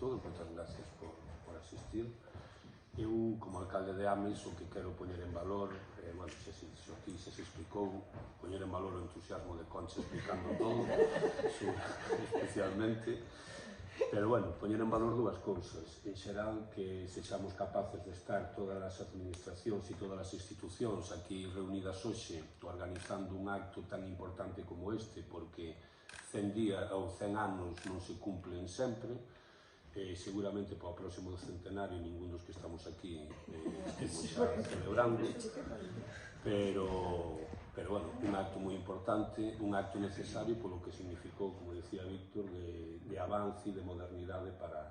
todos, moitas gracias por asistir. Eu, como alcalde de Ames, o que quero poñer en valor, bueno, aquí se explicou, poñer en valor o entusiasmo de Concha explicando todo, especialmente, pero, bueno, poñer en valor dúas cousas. En xeral, que sexamos capaces de estar todas as administracións e todas as institucións aquí reunidas hoxe organizando un acto tan importante como este, porque 100 días ou 100 anos non se cumplen sempre, seguramente para o próximo centenario ningún dos que estamos aquí estemos xa celebrando, pero bueno, un acto moi importante, un acto necesario polo que significou, como decía Víctor, de avance e de modernidade para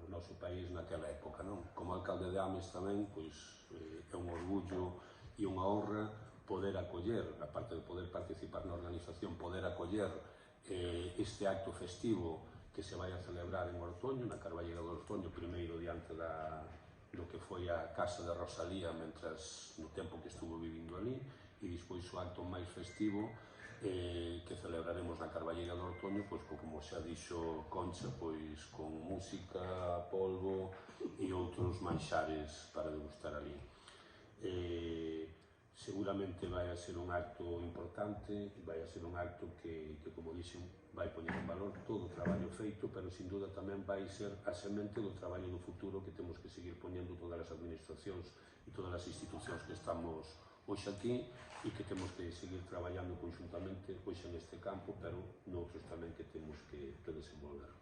o noso país naquela época, non? Como alcalde de Ames tamén, pois é un orgullo e unha honra poder acoller, aparte de poder participar na organización, poder acoller este acto festivo que se vai a celebrar en Ortoño, na Carballera do Ortoño, primeiro diante do que foi a casa de Rosalía no tempo que estuvo vivindo ali, e despois o acto máis festivo que celebraremos na Carballera do Ortoño, pois como xa dixo Concha, pois con música, polvo e outros manxares para degustar ali. Seguramente vai a ser un acto importante, vai a ser un acto que como dixen, vai poñer en valor todo o traballo feito, pero sin duda tamén vai ser a semente do traballo do futuro que temos que seguir poñendo todas as administracións e todas as institucións que estamos hoxe aquí e que temos que seguir traballando conjuntamente hoxe neste campo, pero noutros tamén que temos que desenvolver.